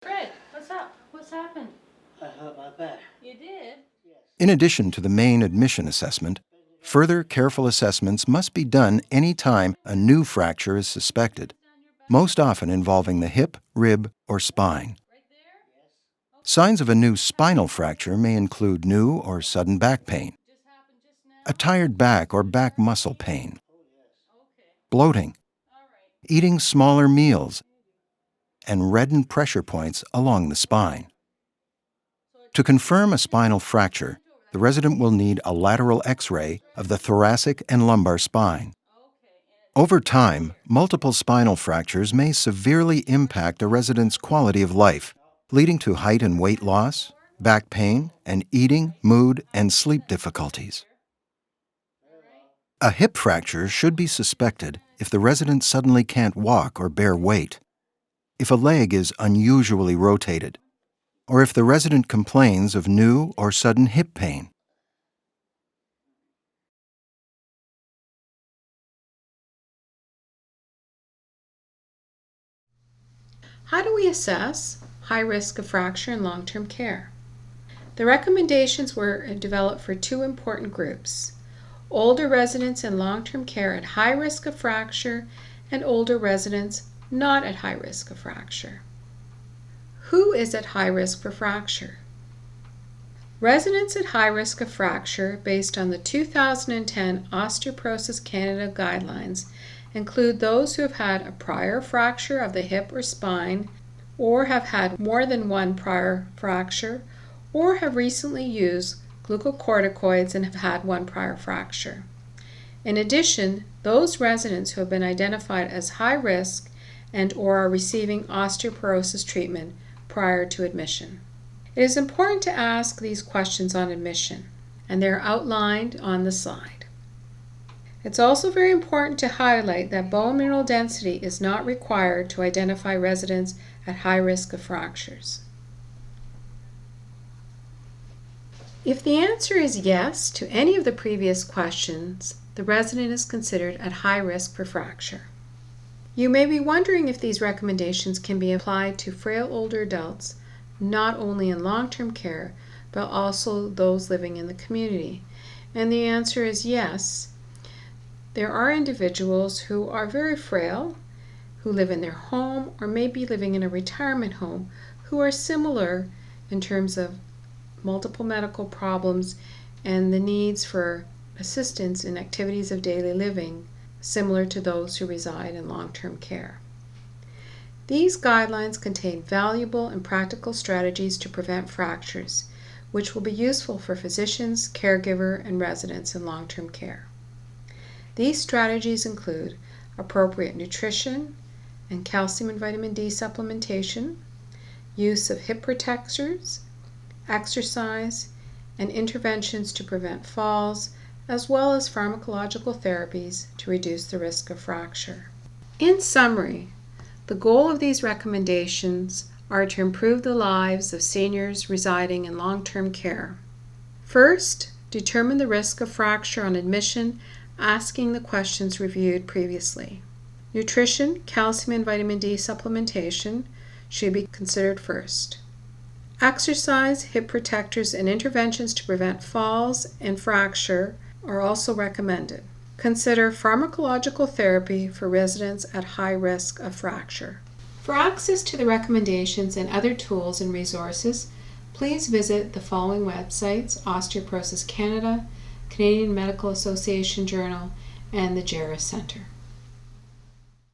Fred, what's up? What's happened? I hurt my back. You did? In addition to the main admission assessment, further careful assessments must be done any time a new fracture is suspected, most often involving the hip, rib, or spine. Signs of a new spinal fracture may include new or sudden back pain, a tired back or back muscle pain, bloating, eating smaller meals, and reddened pressure points along the spine. To confirm a spinal fracture, the resident will need a lateral X-ray of the thoracic and lumbar spine. Over time, multiple spinal fractures may severely impact a resident's quality of life, leading to height and weight loss, back pain, and eating, mood, and sleep difficulties. A hip fracture should be suspected if the resident suddenly can't walk or bear weight, if a leg is unusually rotated, or if the resident complains of new or sudden hip pain. How do we assess high risk of fracture in long-term care? The recommendations were developed for two important groups: older residents in long-term care at high risk of fracture and older residents not at high risk of fracture. Who is at high risk for fracture? Residents at high risk of fracture based on the 2010 Osteoporosis Canada guidelines include those who have had a prior fracture of the hip or spine, or have had more than one prior fracture, or have recently used glucocorticoids and have had one prior fracture. In addition, those residents who have been identified as high risk and or are receiving osteoporosis treatment prior to admission. It is important to ask these questions on admission, and they are outlined on the slide. It's also very important to highlight that bone mineral density is not required to identify residents at high risk of fractures. If the answer is yes to any of the previous questions, the resident is considered at high risk for fracture. You may be wondering if these recommendations can be applied to frail older adults, not only in long-term care, but also those living in the community. And the answer is yes. There are individuals who are very frail, who live in their home or may be living in a retirement home, who are similar in terms of multiple medical problems and the needs for assistance in activities of daily living, similar to those who reside in long-term care. These guidelines contain valuable and practical strategies to prevent fractures, which will be useful for physicians, caregiver, and residents in long-term care. These strategies include appropriate nutrition and calcium and vitamin D supplementation, use of hip protectors, exercise, and interventions to prevent falls, as well as pharmacological therapies to reduce the risk of fracture. In summary, the goal of these recommendations are to improve the lives of seniors residing in long-term care. First, determine the risk of fracture on admission, asking the questions reviewed previously. Nutrition, calcium and vitamin D supplementation should be considered first. Exercise, hip protectors, and interventions to prevent falls and fracture are also recommended. Consider pharmacological therapy for residents at high risk of fracture. For access to the recommendations and other tools and resources, please visit the following websites: Osteoporosis Canada, Canadian Medical Association Journal, and the Jarrah Centre.